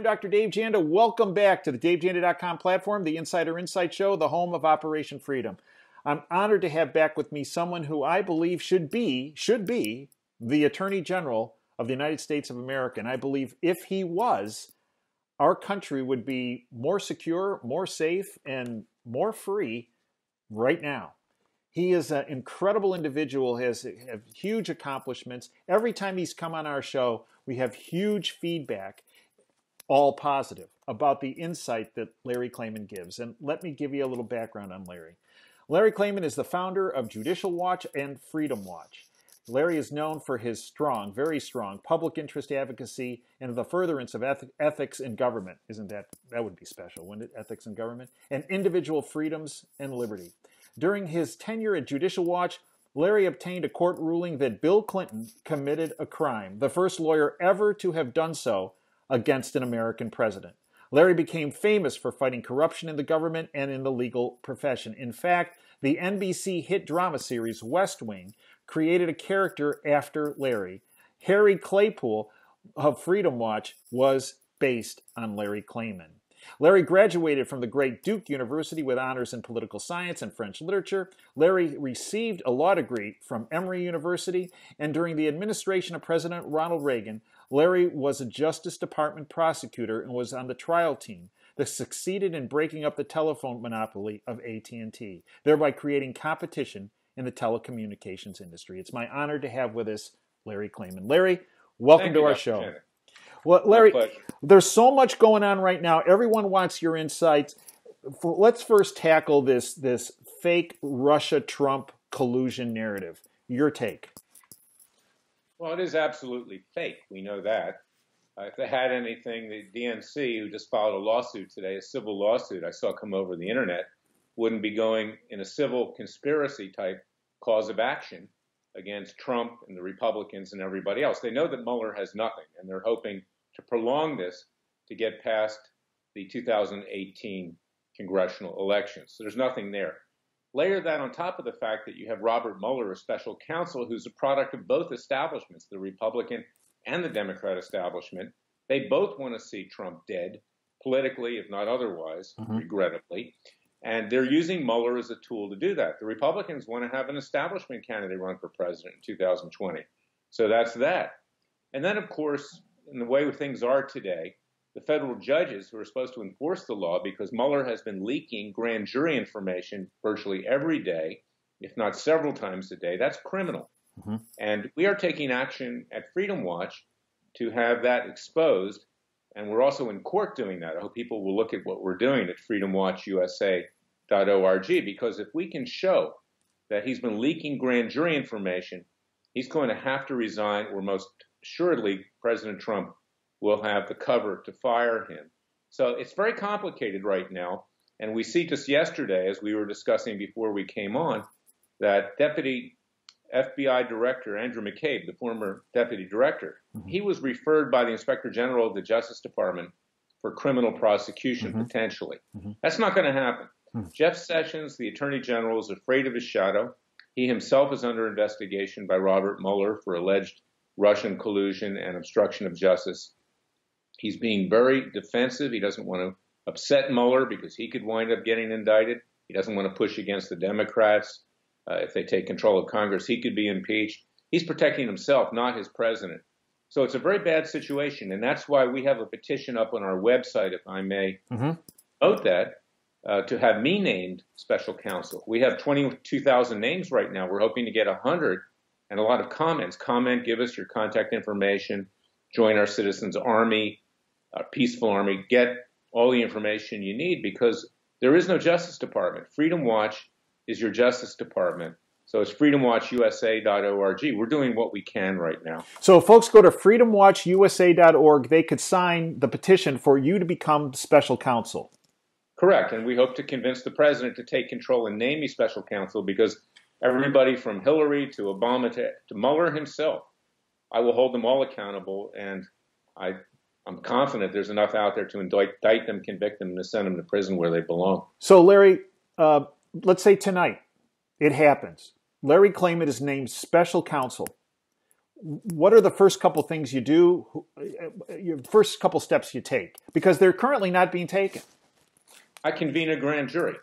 Dr. Dave Janda. Welcome back to the DaveJanda.com platform, the Insider Insight Show, the home of Operation Freedom. I'm honored to have back with me someone who I believe should be the Attorney General of the United States of America. And I believe if he was, our country would be more secure, more safe, and more free right now. He is an incredible individual, has huge accomplishments. Every time he's come on our show, we have huge feedback, all positive, about the insight that Larry Klayman gives. And let me give you a little background on Larry. Larry Klayman is the founder of Judicial Watch and Freedom Watch. Larry is known for his strong, very strong public interest advocacy and the furtherance of ethics in government. That would be special, wouldn't it? Ethics in government and individual freedoms and liberty. During his tenure at Judicial Watch, Larry obtained a court ruling that Bill Clinton committed a crime, the first lawyer ever to have done so against an American president. Larry became famous for fighting corruption in the government and in the legal profession. In fact, the NBC hit drama series West Wing created a character after Larry. Harry Claypool of Freedom Watch was based on Larry Klayman. Larry graduated from the great Duke University with honors in political science and French literature. Larry received a law degree from Emory University, and during the administration of President Ronald Reagan, Larry was a Justice Department prosecutor and was on the trial team that succeeded in breaking up the telephone monopoly of AT&T, thereby creating competition in the telecommunications industry. It's my honor to have with us Larry Klayman. Larry, welcome to our show. Well, Larry, there's so much going on right now. Everyone wants your insights. Let's first tackle this fake Russia-Trump collusion narrative. Your take. Well, it is absolutely fake. We know that. If they had anything, the DNC, who just filed a lawsuit today, a civil lawsuit I saw come over the internet, wouldn't be going in a civil conspiracy type cause of action against Trump and the Republicans and everybody else. They know that Mueller has nothing, and they're hoping to prolong this to get past the 2018 congressional elections. So there's nothing there. Layer that on top of the fact that you have Robert Mueller, a special counsel, who's a product of both establishments, the Republican and the Democrat establishment. They both want to see Trump dead, politically, if not otherwise, regrettably. And they're using Mueller as a tool to do that. The Republicans want to have an establishment candidate run for president in 2020. So that's that. And then, of course, in the way things are today, the federal judges who are supposed to enforce the law, because Mueller has been leaking grand jury information virtually every day, if not several times a day, that's criminal. And we are taking action at Freedom Watch to have that exposed. And we're also in court doing that. I hope people will look at what we're doing at freedomwatchusa.org, because if we can show that he's been leaking grand jury information, he's going to have to resign, or most assuredly President Trump will have the cover to fire him. So it's very complicated right now. And we see just yesterday, as we were discussing before we came on, that Deputy FBI Director Andrew McCabe, the former Deputy Director, he was referred by the Inspector General of the Justice Department for criminal prosecution, potentially. That's not going to happen. Jeff Sessions, the Attorney General, is afraid of his shadow. He himself is under investigation by Robert Mueller for alleged Russian collusion and obstruction of justice. He's being very defensive. He doesn't want to upset Mueller because he could wind up getting indicted. He doesn't want to push against the Democrats. If they take control of Congress, he could be impeached. He's protecting himself, not his president. So it's a very bad situation, and that's why we have a petition up on our website, if I may note that, to have me named special counsel. We have 22,000 names right now. We're hoping to get 100, and a lot of comments. Comment, give us your contact information, join our Citizens Army, our peaceful army, get all the information you need, because there is no Justice Department. Freedom Watch is your Justice Department. So it's freedomwatchusa.org. We're doing what we can right now. So if folks go to freedomwatchusa.org, they could sign the petition for you to become special counsel. Correct. And we hope to convince the president to take control and name me special counsel, because everybody from Hillary to Obama to Mueller himself, I will hold them all accountable. And I'm confident there's enough out there to indict them, convict them, and to send them to prison where they belong. So, Larry, let's say tonight it happens. Larry Klayman is named special counsel. what are the first couple things you do, your first couple steps you take? Because they're currently not being taken. I convene a grand jury.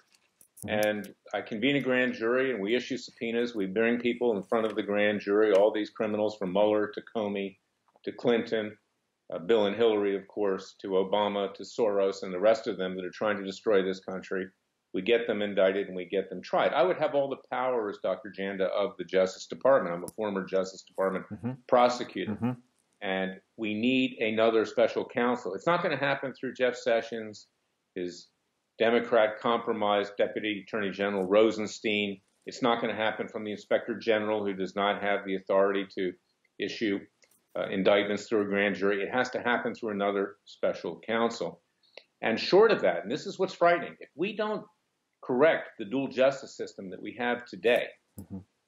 And I convene a grand jury, and we issue subpoenas. We bring people in front of the grand jury, all these criminals from Mueller to Comey to Clinton, Bill and Hillary, of course, to Obama, to Soros, and the rest of them that are trying to destroy this country. We get them indicted and we get them tried. I would have all the powers, Dr. Janda, of the Justice Department. I'm a former Justice Department prosecutor. And we need another special counsel. It's not going to happen through Jeff Sessions, his Democrat compromised Deputy Attorney General Rosenstein. It's not going to happen from the Inspector General, who does not have the authority to issue indictments through a grand jury. It has to happen through another special counsel. And short of that, and this is what's frightening, if we don't correct the dual justice system that we have today,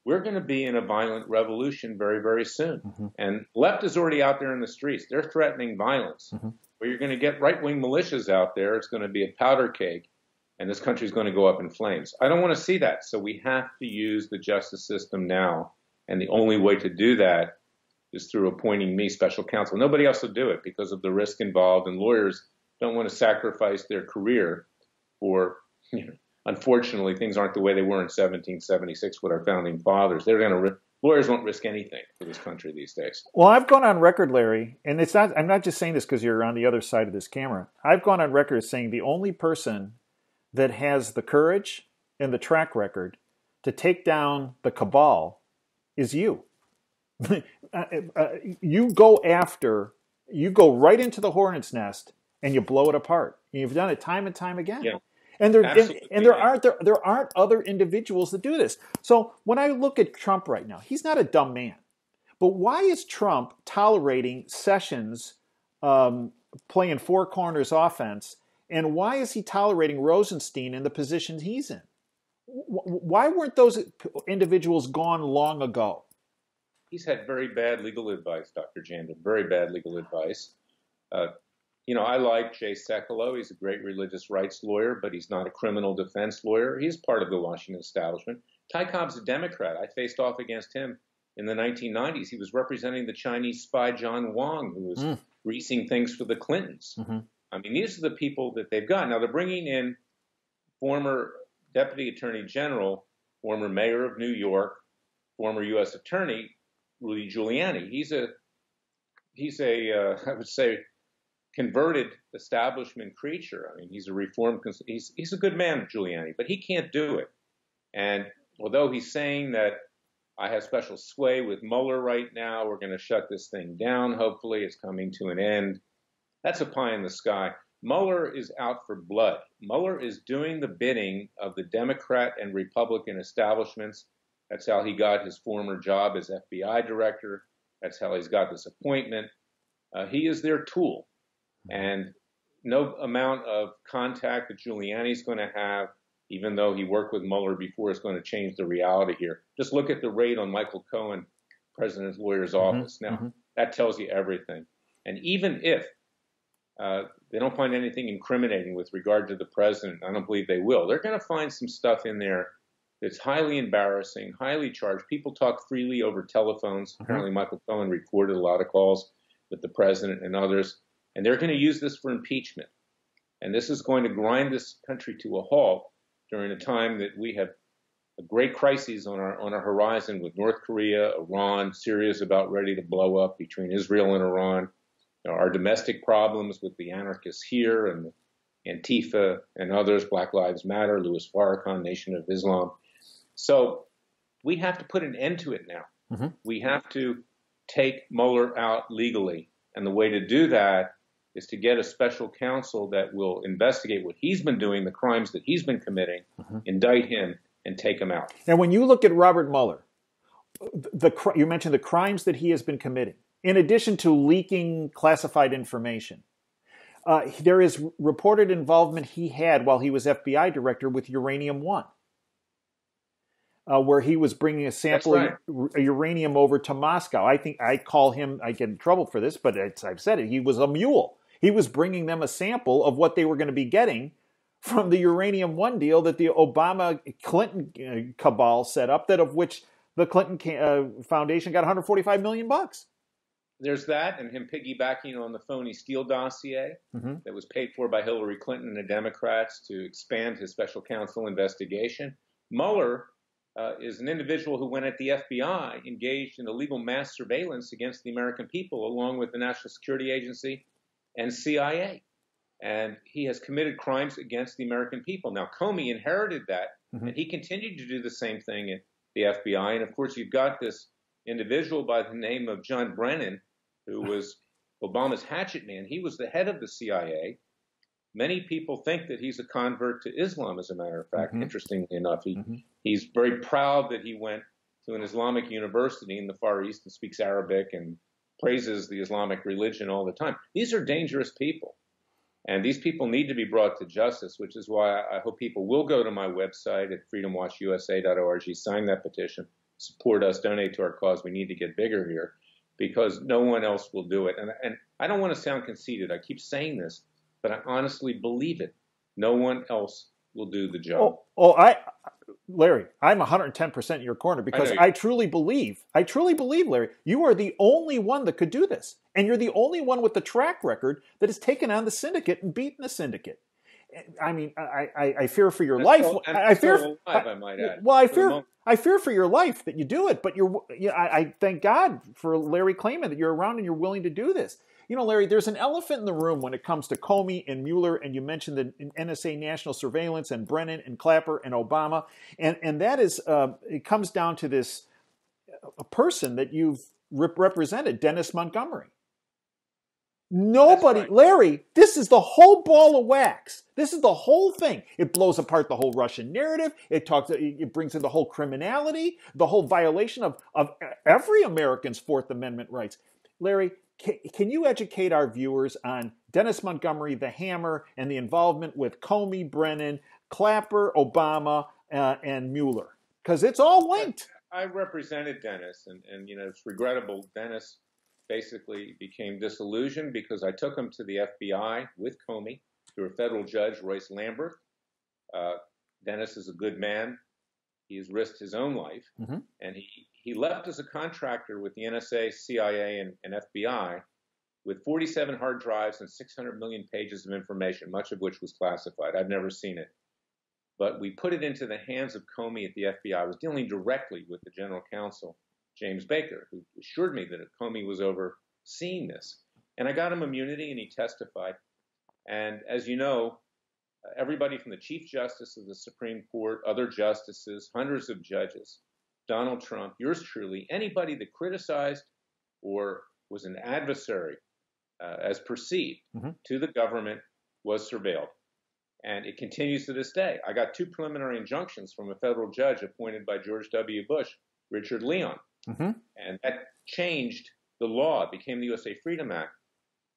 we're going to be in a violent revolution very, very soon. And left is already out there in the streets. They're threatening violence. Where you're going to get right-wing militias out there. It's going to be a powder keg, and this country is going to go up in flames. I don't want to see that. So we have to use the justice system now. And the only way to do that is through appointing me special counsel. Nobody else will do it because of the risk involved, and lawyers don't want to sacrifice their career for, unfortunately, things aren't the way they were in 1776 with our founding fathers. Lawyers won't risk anything for this country these days. Well, I've gone on record, Larry, and I'm not just saying this because you're on the other side of this camera. I've gone on record as saying the only person that has the courage and the track record to take down the cabal is you. You go right into the hornet's nest and you blow it apart. And you've done it time and time again. Yeah. And there aren't other individuals that do this. So when I look at Trump right now, he's not a dumb man. But why is Trump tolerating Sessions playing four corners offense? And why is he tolerating Rosenstein in the position he's in? Why weren't those individuals gone long ago? He's had very bad legal advice, Dr. Janda, very bad legal advice. I like Jay Sekulow. He's a great religious rights lawyer, but he's not a criminal defense lawyer. He's part of the Washington establishment. Ty Cobb's a Democrat. I faced off against him in the 1990s. He was representing the Chinese spy John Wang, who was greasing things for the Clintons. I mean, these are the people that they've got. Now, they're bringing in former Deputy Attorney General, former Mayor of New York, former U.S. Attorney, Rudy Giuliani. He's a I would say, converted establishment creature. I mean, he's a reformed, he's a good man, Giuliani, but he can't do it. And although he's saying that I have special sway with Mueller right now, we're going to shut this thing down, hopefully it's coming to an end, that's a pie in the sky. Mueller is out for blood. Mueller is doing the bidding of the Democrat and Republican establishments. That's how he got his former job as FBI director. That's how he's got this appointment. He is their tool. And no amount of contact that Giuliani's going to have, even though he worked with Mueller before, is going to change the reality here. Just look at the raid on Michael Cohen, president's lawyer's office. Now, that tells you everything. And even if they don't find anything incriminating with regard to the president, I don't believe they will, they're going to find some stuff in there that's highly embarrassing, highly charged. People talk freely over telephones. Apparently, Michael Cohen recorded a lot of calls with the president and others. And they're going to use this for impeachment. And this is going to grind this country to a halt during a time that we have a great crisis on our horizon with North Korea, Iran, Syria is about ready to blow up between Israel and Iran. Our domestic problems with the anarchists here and Antifa and others, Black Lives Matter, Louis Farrakhan, Nation of Islam. So we have to put an end to it now. We have to take Mueller out legally. And the way to do that is to get a special counsel that will investigate what he's been doing, the crimes that he's been committing, indict him, and take him out. And when you look at Robert Mueller, you mentioned the crimes that he has been committing. In addition to leaking classified information, there is reported involvement he had while he was FBI director with Uranium-1, where he was bringing a sample of uranium over to Moscow. I think I get in trouble for this, but I've said it, he was a mule. He was bringing them a sample of what they were going to be getting from the Uranium-1 deal that the Obama-Clinton cabal set up, that of which the Clinton Foundation got $145 million. There's that, and him piggybacking on the phony Steele dossier that was paid for by Hillary Clinton and the Democrats to expand his special counsel investigation. Mueller is an individual who, when at the FBI, engaged in illegal mass surveillance against the American people, along with the National Security Agency and CIA. And he has committed crimes against the American people. Now, Comey inherited that, and he continued to do the same thing at the FBI. And, of course, you've got this individual by the name of John Brennan, who was Obama's hatchet man. He was the head of the CIA. Many people think that he's a convert to Islam, as a matter of fact, interestingly enough. He's very proud that he went to an Islamic university in the Far East and speaks Arabic and praises the Islamic religion all the time. These are dangerous people. And these people need to be brought to justice, which is why I hope people will go to my website at freedomwatchusa.org, sign that petition, support us, donate to our cause. We need to get bigger here because no one else will do it. And I don't want to sound conceited. I keep saying this, but I honestly believe it. No one else will do the job. Larry, I'm 110% in your corner because I truly believe, Larry, you are the only one that could do this. And you're the only one with the track record that has taken on the syndicate and beaten the syndicate. I mean, I fear for your life. I fear for your life that you do it. But I thank God for Larry Klayman that you're around and you're willing to do this. You know, Larry, there's an elephant in the room when it comes to Comey and Mueller, and you mentioned the NSA national surveillance and Brennan and Clapper and Obama, and that is it comes down to this a person that you've represented, Dennis Montgomery. Nobody, right. Larry, this is the whole ball of wax. This is the whole thing. It blows apart the whole Russian narrative. It brings in the whole criminality, the whole violation of every American's Fourth Amendment rights. Larry, can you educate our viewers on Dennis Montgomery, the Hammer, and the involvement with Comey, Brennan, Clapper, Obama, and Mueller? Because it's all linked. I represented Dennis, and you know, it's regrettable. Dennis basically became disillusioned because I took him to the FBI with Comey through a federal judge, Royce Lambert. Dennis is a good man. He has risked his own life, and he left as a contractor with the NSA, CIA, and FBI with 47 hard drives and 600 million pages of information, much of which was classified. I've never seen it. But we put it into the hands of Comey at the FBI. I was dealing directly with the general counsel, James Baker, who assured me that Comey was overseeing this. And I got him immunity, and he testified. And as you know, everybody from the Chief Justice of the Supreme Court, other justices, hundreds of judges, Donald Trump, yours truly, anybody that criticized or was an adversary as perceived to the government was surveilled. And it continues to this day. I got 2 preliminary injunctions from a federal judge appointed by George W. Bush, Richard Leon. And that changed the law. It became the USA Freedom Act.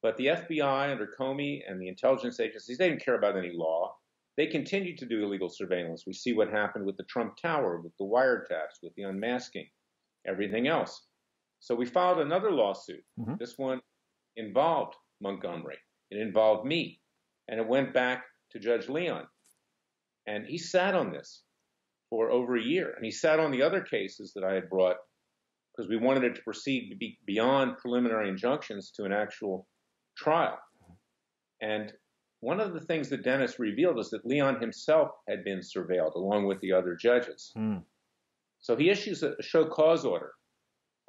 But the FBI under Comey and the intelligence agencies, they didn't care about any law. They continued to do illegal surveillance. We see what happened with the Trump Tower, with the wiretaps, with the unmasking, everything else. So we filed another lawsuit. This one involved Montgomery. It involved me. And it went back to Judge Leon. And he sat on this for over a year. And he sat on the other cases that I had brought because we wanted it to proceed to be beyond preliminary injunctions to an actual trial. And one of the things that Dennis revealed is that Leon himself had been surveilled along with the other judges. So he issues a show cause order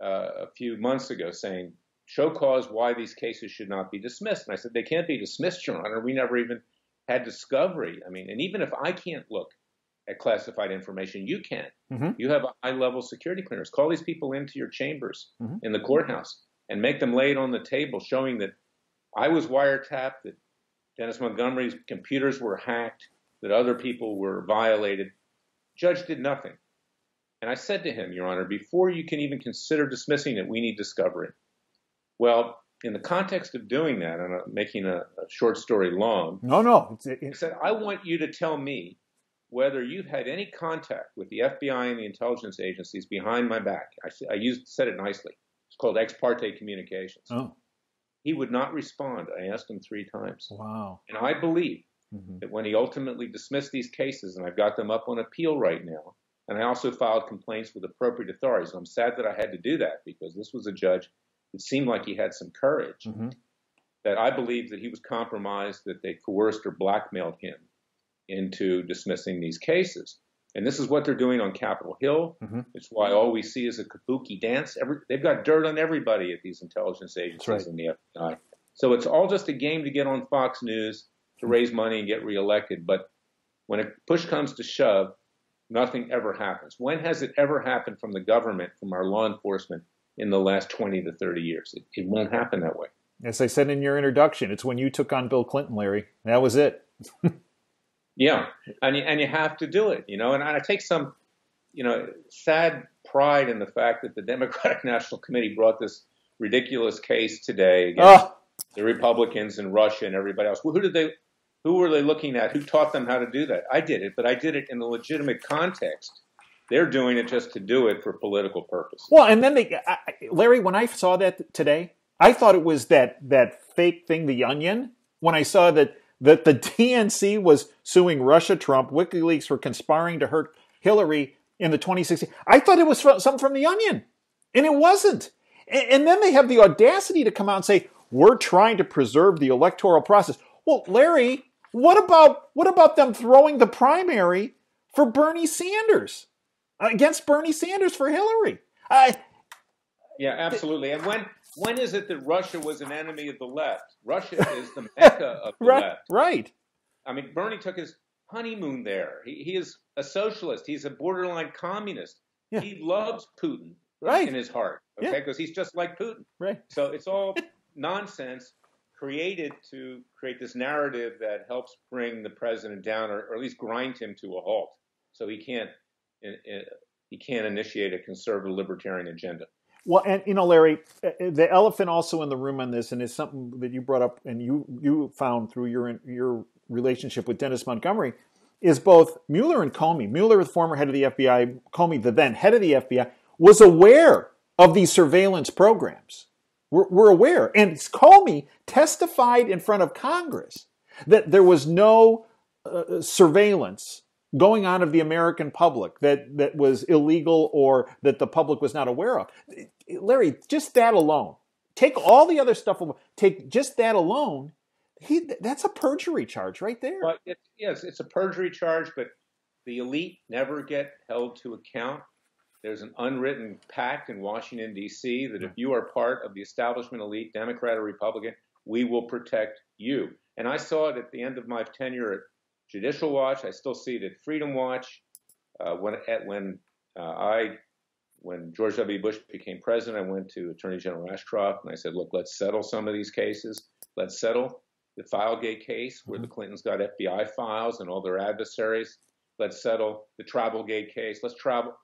a few months ago saying, show cause why these cases should not be dismissed. And I said, they can't be dismissed, Your Honor. We never even had discovery. I mean, and even if I can't look at classified information, you can. You have a high-level security clearance. Call these people into your chambers in the courthouse and make them lay it on the table, showing that I was wiretapped, that Dennis Montgomery's computers were hacked, that other people were violated. Judge did nothing. And I said to him, Your Honor, before you can even consider dismissing it, we need discovery. Well, in the context of doing that, and I'm making a short story long, I said, I want you to tell me whether you've had any contact with the FBI and the intelligence agencies behind my back. I said it nicely. It's called ex parte communications. He would not respond. I asked him 3 times. Wow. And I believe that when he ultimately dismissed these cases, and I've got them up on appeal right now, And I also filed complaints with appropriate authorities. I'm sad that I had to do that because this was a judge that seemed like he had some courage, that I believe that he was compromised, that they coerced or blackmailed him into dismissing these cases. And this is what they're doing on Capitol Hill. It's why all we see is a kabuki dance. They've got dirt on everybody at these intelligence agencies and the FBI. So it's all just a game to get on Fox News, to raise money and get reelected. But when a push comes to shove, nothing ever happens. When has it ever happened from the government, from our law enforcement, in the last 20 to 30 years? It won't happen that way. As I said in your introduction, it's when you took on Bill Clinton, Larry. That was it. Yeah, and you have to do it, And I take some, sad pride in the fact that the Democratic National Committee brought this ridiculous case today against the Republicans and Russia and everybody else. Well, who were they looking at? Who taught them how to do that? I did it, but I did it in a legitimate context. They're doing it just to do it for political purpose. Well, and then Larry, when I saw that today, I thought it was that fake thing, The Onion, when I saw that the DNC was suing Russia, Trump, WikiLeaks for conspiring to hurt Hillary in the 2016. I thought it was something from The Onion, and it wasn't. And then they have the audacity to come out and say, we're trying to preserve the electoral process. Well, Larry, what about them throwing the primary for Bernie Sanders, against Bernie Sanders for Hillary? Yeah, absolutely. And when is it that Russia was an enemy of the left? Russia is the mecca of the left. Right. I mean, Bernie took his honeymoon there. He is a socialist. He's a borderline communist. Yeah. He loves Putin in his heart, because he's just like Putin. Right. So it's all nonsense created to create this narrative that helps bring the president down, or at least grind him to a halt, so he can't initiate a conservative libertarian agenda. Well, and Larry, the elephant also in the room on this, and it's something that you brought up and you found through your relationship with Dennis Montgomery, is both Mueller and Comey. Mueller, the former head of the FBI, Comey, the then head of the FBI, was aware of these surveillance programs. We're aware. And Comey testified in front of Congress that there was no surveillance going on of the American public that was illegal or that the public was not aware of. Larry, just that alone. Take all the other stuff, take just that alone. That's a perjury charge right there. Well, yes, it's a perjury charge, but the elite never get held to account. There's an unwritten pact in Washington, D.C. that if you are part of the establishment elite, Democrat or Republican, we will protect you. And I saw it at the end of my tenure at Judicial Watch. I still see it at Freedom Watch. When George W. Bush became president, I went to Attorney General Ashcroft and I said, look, let's settle some of these cases. Let's settle the Filegate case where the Clintons got FBI files and all their adversaries. Let's settle the Travelgate case. Let's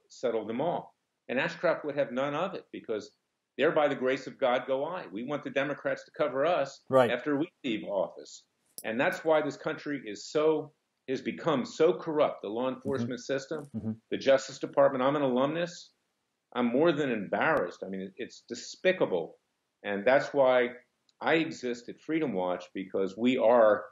settle them all. And Ashcroft would have none of it because there, by the grace of God, go I. We want the Democrats to cover us after we leave office. And that's why this country has become so corrupt, the law enforcement system, the Justice Department. I'm an alumnus. I'm more than embarrassed. I mean, it's despicable. And that's why I exist at Freedom Watch, because we are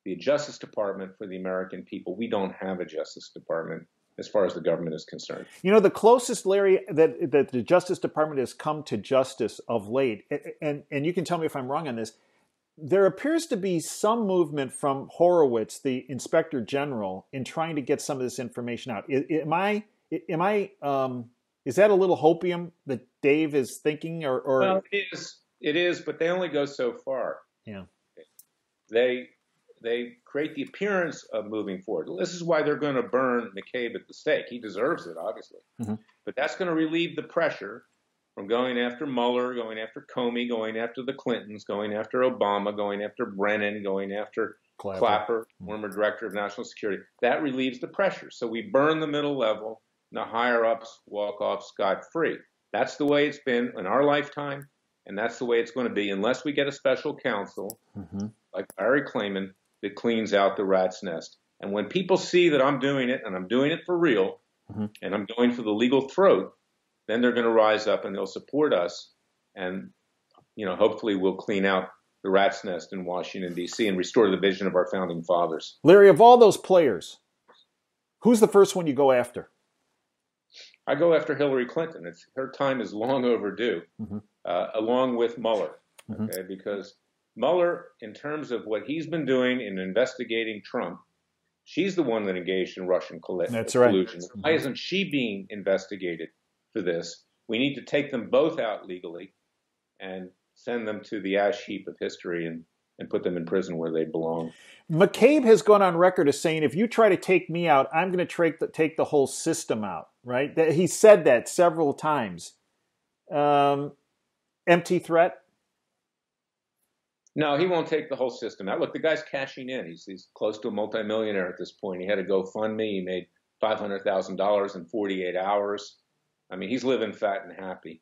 the Justice Department for the American people. We don't have a Justice Department as far as the government is concerned. The closest, Larry, that the Justice Department has come to justice of late, and you can tell me if I'm wrong on this, there appears to be some movement from Horowitz, the Inspector General, in trying to get some of this information out. Is that a little hopium that Dave is thinking, or? Well, it is, but they only go so far. Yeah. They create the appearance of moving forward. This is why they're going to burn McCabe at the stake. He deserves it, obviously. But that's going to relieve the pressure from going after Mueller, going after Comey, going after the Clintons, going after Obama, going after Brennan, going after Clapper, former director of national security. That relieves the pressure. So we burn the middle level, and the higher-ups walk off scot-free. That's the way it's been in our lifetime, and that's the way it's going to be unless we get a special counsel like Barry Klayman that cleans out the rat's nest. And when people see that I'm doing it, and I'm doing it for real, and I'm going for the legal throat, then they're going to rise up and they'll support us. And, hopefully we'll clean out the rat's nest in Washington, D.C. and restore the vision of our founding fathers. Larry, of all those players, who's the first one you go after? I go after Hillary Clinton. Her time is long overdue, along with Mueller, okay? Because Mueller, in terms of what he's been doing in investigating Trump, she's the one that engaged in Russian collusion. That's right. Why isn't she being investigated for this? We need to take them both out legally and send them to the ash heap of history and put them in prison where they belong. McCabe has gone on record as saying, if you try to take me out, I'm going to take the whole system out, right? He said that several times. Empty threat? No, he won't take the whole system out. Look, the guy's cashing in. He's close to a multimillionaire at this point. He had a GoFundMe. He made $500,000 in 48 hours. I mean, he's living fat and happy.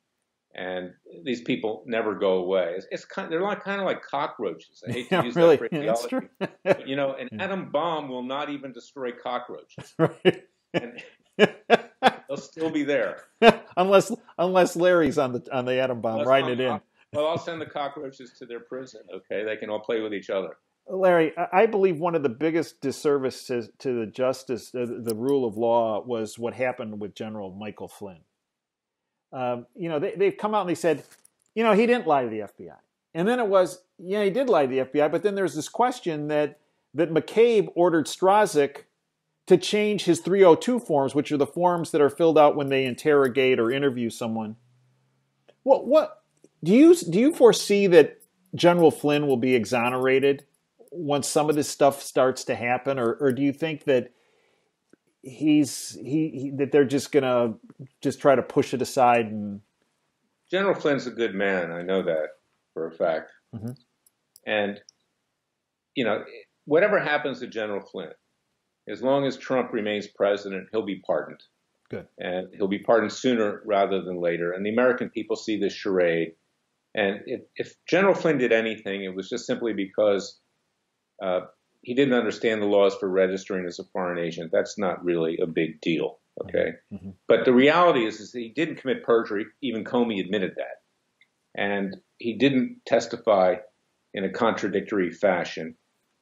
And these people never go away. They're kind of like cockroaches. I hate to use that phraseology. But, an atom bomb will not even destroy cockroaches. Right. And they'll still be there. unless Larry's on the atom bomb writing it in. Well, I'll send the cockroaches to their prison, okay? They can all play with each other. Larry, I believe one of the biggest disservices to the justice, the rule of law, was what happened with General Michael Flynn. They've come out and they said, he didn't lie to the FBI. And then it was, he did lie to the FBI, but then there's this question that McCabe ordered Strzok to change his 302 forms, which are the forms that are filled out when they interrogate or interview someone. What do you foresee that General Flynn will be exonerated once some of this stuff starts to happen, or do you think that that they're just gonna try to push it aside? And General Flynn's a good man. I know that for a fact. And whatever happens to General Flynn, as long as Trump remains president, he'll be pardoned. Good. And he'll be pardoned sooner rather than later. And the American people see this charade. And if General Flynn did anything, it was just simply because he didn't understand the laws for registering as a foreign agent. That's not really a big deal, okay? But the reality is that he didn't commit perjury. Even Comey admitted that. And he didn't testify in a contradictory fashion.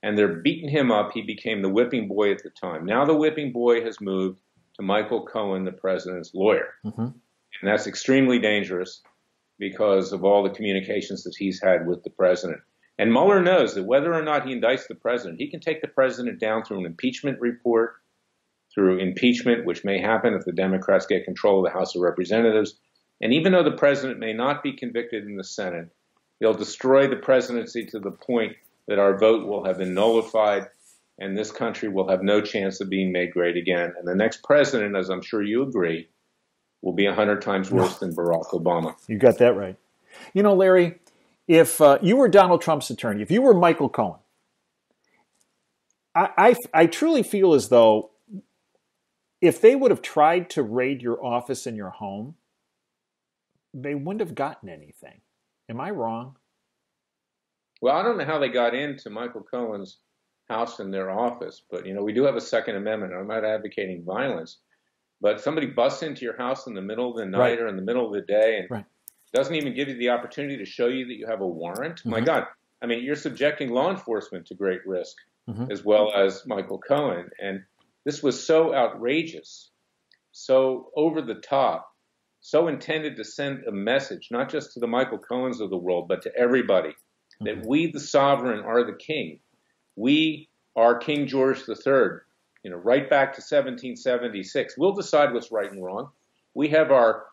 And they're beating him up. He became the whipping boy at the time. Now the whipping boy has moved to Michael Cohen, the president's lawyer. And that's extremely dangerous because of all the communications that he's had with the president. And Mueller knows that whether or not he indicts the president, he can take the president down through an impeachment report, through impeachment, which may happen if the Democrats get control of the House of Representatives. And even though the president may not be convicted in the Senate, they'll destroy the presidency to the point that our vote will have been nullified and this country will have no chance of being made great again. And the next president, as I'm sure you agree, will be 100 times worse than Barack Obama. You got that right. Larry, if you were Donald Trump's attorney, if you were Michael Cohen, I truly feel as though if they would have tried to raid your office and your home, they wouldn't have gotten anything. Am I wrong? Well, I don't know how they got into Michael Cohen's house and their office, but, we do have a Second Amendment. I'm not advocating violence, but somebody busts into your house in the middle of the night or in the middle of the day and doesn't even give you the opportunity to show you that you have a warrant. My God, I mean, you're subjecting law enforcement to great risk as well as Michael Cohen. And this was so outrageous, so over the top, so intended to send a message, not just to the Michael Cohens of the world, but to everybody, that we, the sovereign, are the king. We are King George III, right back to 1776. We'll decide what's right and wrong. We have our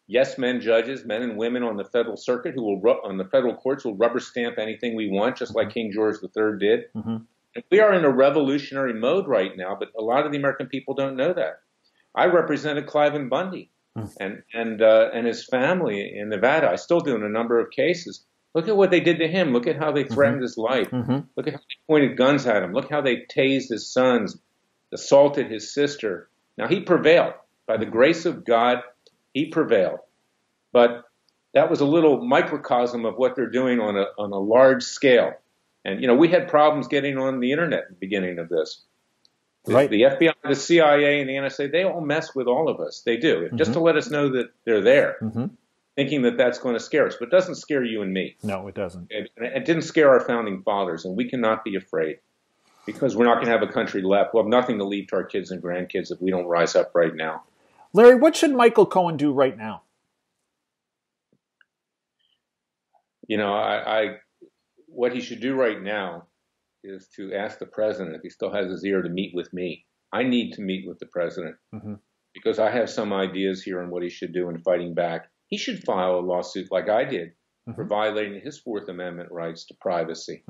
yes men judges, men and women on the federal circuit on the federal courts who will rubber stamp anything we want, just like King George III did. And we are in a revolutionary mode right now, but a lot of the American people don't know that. I represented Klayman Bundy and his family in Nevada. I still do in a number of cases. Look at what they did to him. Look at how they threatened his life. Look at how they pointed guns at him. Look how they tased his sons, assaulted his sister. Now, he prevailed. By the grace of God, he prevailed. But that was a little microcosm of what they're doing on a large scale. And, we had problems getting on the Internet at the beginning of this. Right. The FBI, the CIA, and the NSA, they all mess with all of us. They do. Just to let us know that they're there. Thinking that that's going to scare us. But it doesn't scare you and me. No, it doesn't. It didn't scare our founding fathers, and we cannot be afraid because we're not going to have a country left. We'll have nothing to leave to our kids and grandkids if we don't rise up right now. Larry, what should Michael Cohen do right now? You know, what he should do right now is to ask the president if he still has his ear to meet with me. I need to meet with the president because I have some ideas here on what he should do in fighting back. He should file a lawsuit like I did for violating his Fourth Amendment rights to privacy.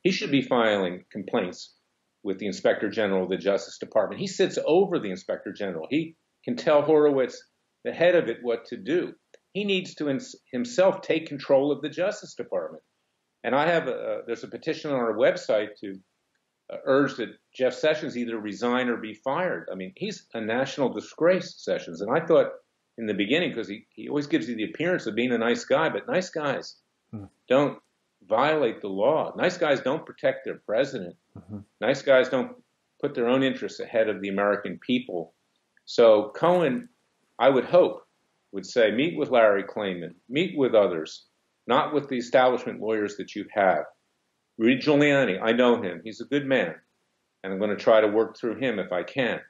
He should be filing complaints with the Inspector General of the Justice Department. He sits over the Inspector General. He can tell Horowitz, the head of it, what to do. He needs to himself take control of the Justice Department. And I have there's a petition on our website to urge that Jeff Sessions either resign or be fired. I mean, he's a national disgrace, Sessions. And I thought in the beginning, because he always gives you the appearance of being a nice guy, but nice guys don't violate the law. Nice guys don't protect their president. Nice guys don't put their own interests ahead of the American people. So Cohen, I would hope, would say, meet with Larry Klayman, meet with others, not with the establishment lawyers that you have. Rudy Giuliani, I know him. He's a good man, and I'm going to try to work through him if I can.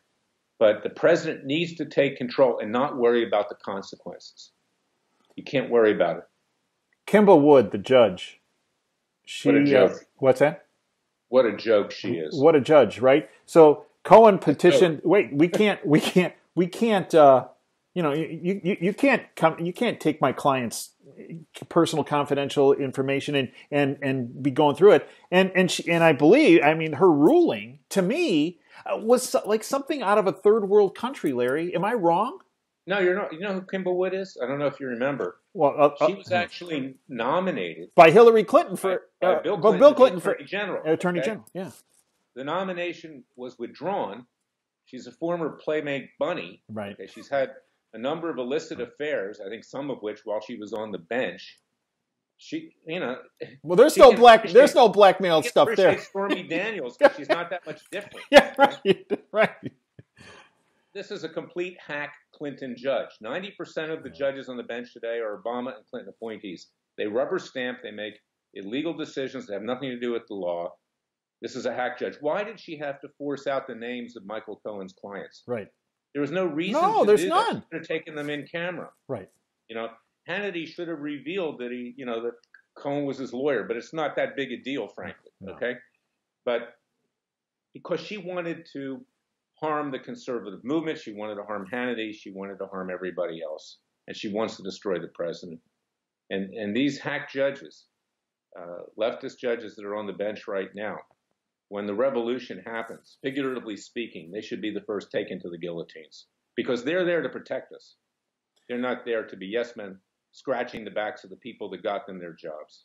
But the president needs to take control and not worry about the consequences. You can't worry about it. Kimball Wood, the judge. What a joke. What's that? What a joke she is. What a judge, right? So Cohen petitioned. Wait, we can't. You know, you can't take my client's personal confidential information and be going through it. And I believe, I mean, her ruling to me was like something out of a third world country. Larry, am I wrong? No, you're not. You know who Kimball Wood is? I don't know if you remember. Well, she was actually nominated by Hillary Clinton for Bill Clinton for Attorney General. Attorney General, yeah. The nomination was withdrawn. She's a former Playmate bunny. Right. Okay, she's had a number of illicit affairs, I think some of which while she was on the bench. She, you know. Well, there's no blackmail stuff there. Stormy Daniels, because she's not that much different. Yeah, right. This is a complete hack Clinton judge. 90% of the judges on the bench today are Obama and Clinton appointees. They rubber stamp. They make illegal decisions that have nothing to do with the law. This is a hack judge. Why did she have to force out the names of Michael Cohen's clients? Right. There was no reason to do that. She should have taken them in camera. Right. You know, Hannity should have revealed that that Cohen was his lawyer, but it's not that big a deal, frankly. No. Okay. But because she wanted to harm the conservative movement, she wanted to harm Hannity, she wanted to harm everybody else, and she wants to destroy the president. And these hack judges, leftist judges that are on the bench right now, when the revolution happens, figuratively speaking, they should be the first taken to the guillotines because they're there to protect us. They're not there to be yes men scratching the backs of the people that got them their jobs.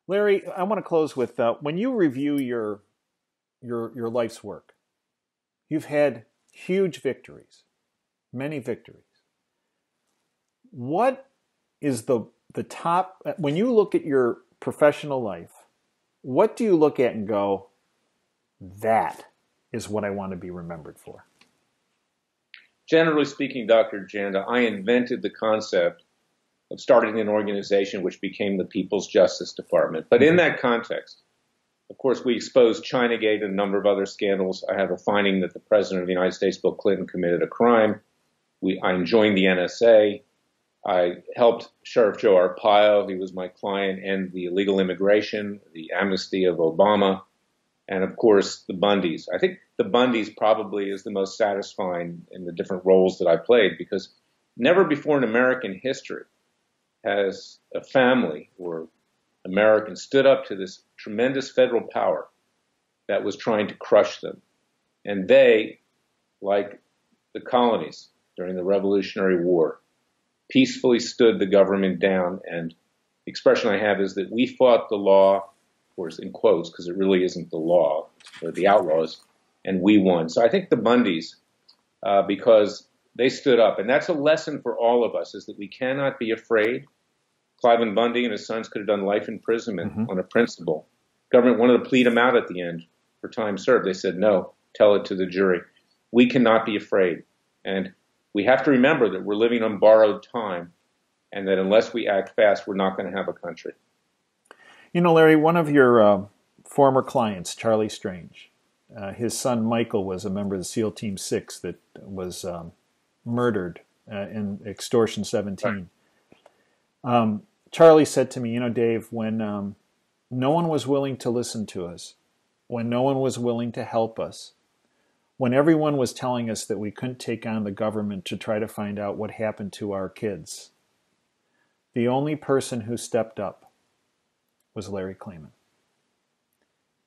Larry, I want to close with when you review your life's work, you've had huge victories, many victories. What is the top, when you look at your professional life, what do you look at and go, that is what I want to be remembered for? Generally speaking, Dr. Janda, I invented the concept of starting an organization which became the People's Justice Department. But in that context, of course, we exposed Chinagate and a number of other scandals. I have a finding that the President of the United States, Bill Clinton, committed a crime. I joined the NSA. I helped Sheriff Joe Arpaio, he was my client, end the illegal immigration, the amnesty of Obama, and of course the Bundys. I think the Bundys probably is the most satisfying in the different roles that I played because never before in American history has a family or American stood up to this tremendous federal power that was trying to crush them. And they, like the colonies during the Revolutionary War, peacefully stood the government down. And the expression I have is that we fought the law, of course, in quotes, because it really isn't the law, or the outlaws, and we won. So I think the Bundys, because they stood up, and that's a lesson for all of us, is that we cannot be afraid. Cliven Bundy and his sons could have done life imprisonment on a principle. Government wanted to plead him out at the end for time served. They said, no, tell it to the jury. We cannot be afraid. And we have to remember that we're living on borrowed time and that unless we act fast, we're not going to have a country. You know, Larry, one of your former clients, Charlie Strange, his son Michael was a member of the SEAL Team 6 that was murdered in Extortion 17. Charlie said to me, Dave, when no one was willing to listen to us, when no one was willing to help us, when everyone was telling us that we couldn't take on the government to try to find out what happened to our kids, the only person who stepped up was Larry Klayman.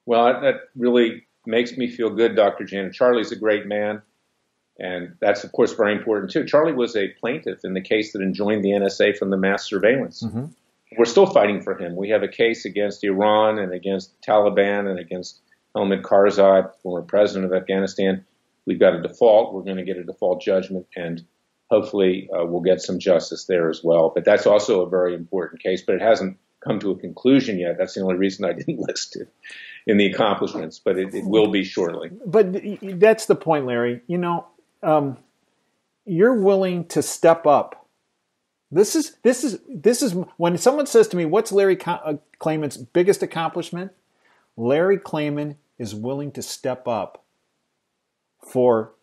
Well, that really makes me feel good, Dr. Janda. Charlie's a great man, and that's, of course, very important, too. Charlie was a plaintiff in the case that enjoined the NSA from the mass surveillance. Mm-hmm. We're still fighting for him. We have a case against Iran and against Taliban and against Hamid Karzai, former president of Afghanistan. We've got a default. We're going to get a default judgment, and hopefully we'll get some justice there as well. But that's also a very important case, but it hasn't come to a conclusion yet. That's the only reason I didn't list it in the accomplishments, but it will be shortly. But that's the point, Larry. You're willing to step up. This is when someone says to me, "What's Larry Klayman's biggest accomplishment?" Larry Klayman is willing to step up for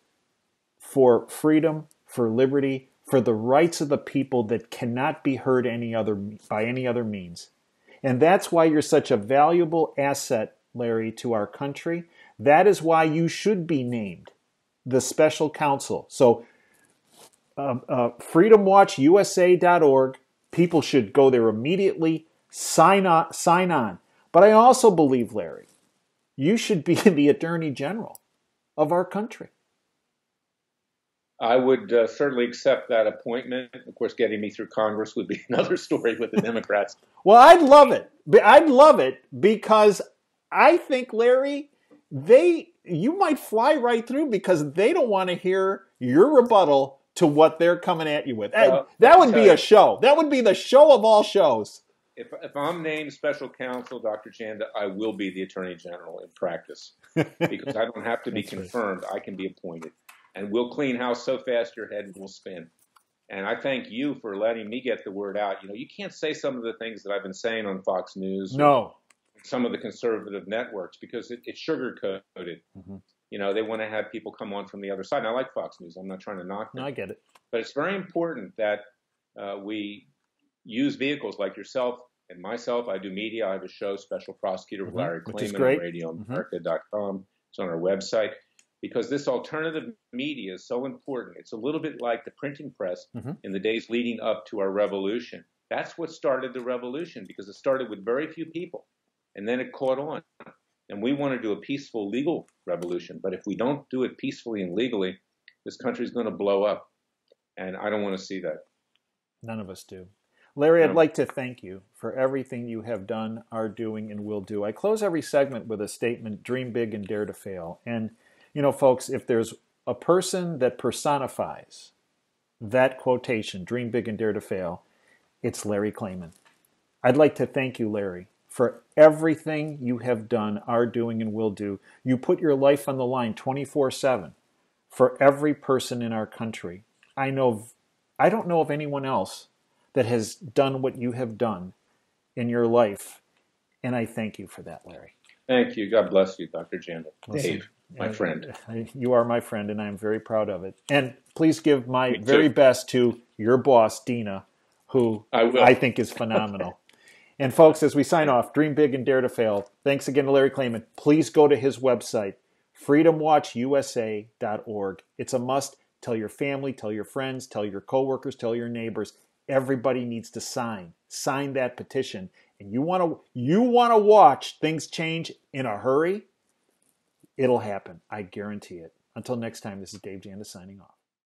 freedom, for liberty, for the rights of the people that cannot be heard by any other means. And that's why you're such a valuable asset, Larry, to our country. That is why you should be named the special counsel. So freedomwatchusa.org, people should go there immediately, sign on. But I also believe, Larry, you should be the Attorney General of our country. I would certainly accept that appointment. Of course, getting me through Congress would be another story with the Democrats. Well, I'd love it. I'd love it because I think, Larry, you might fly right through because they don't want to hear your rebuttal to what they're coming at you with. That would be a show. That would be the show of all shows. If I'm named special counsel, Dr. Janda, I will be the Attorney General in practice because I don't have to be confirmed. Right. I can be appointed. And we'll clean house so fast your head will spin. And I thank you for letting me get the word out. You can't say some of the things that I've been saying on Fox News. No. Some of the conservative networks because it's sugar-coated. Mm-hmm. They want to have people come on from the other side. And I like Fox News. I'm not trying to knock them. No, I get it. But it's very important that we use vehicles like yourself and myself. I do media. I have a show, Special Prosecutor with Larry Klayman on RadioAmerica.com. It's on our website. Because this alternative media is so important. It's a little bit like the printing press in the days leading up to our revolution. That's what started the revolution because it started with very few people. And then it caught on. And we want to do a peaceful legal revolution. But if we don't do it peacefully and legally, this country is going to blow up. And I don't want to see that. None of us do. Larry, I'd like to thank you for everything you have done, are doing, and will do. I close every segment with a statement, dream big and dare to fail. And, folks, if there's a person that personifies that quotation, dream big and dare to fail, it's Larry Klayman. I'd like to thank you, Larry, for everything you have done, are doing, and will do. You put your life on the line 24/7 for every person in our country. I don't know of anyone else that has done what you have done in your life, and I thank you for that, Larry. Thank you. God bless you, Dr. Janda. Dave, my friend. You are my friend, and I am very proud of it. And please give my very best to your boss, Dina, who I think is phenomenal. And folks, as we sign off, dream big and dare to fail. Thanks again to Larry Klayman. Please go to his website, freedomwatchusa.org. It's a must. Tell your family, tell your friends, tell your coworkers, tell your neighbors. Everybody needs to sign that petition. And you want to watch things change in a hurry? It'll happen. I guarantee it. Until next time, this is Dave Janda signing off.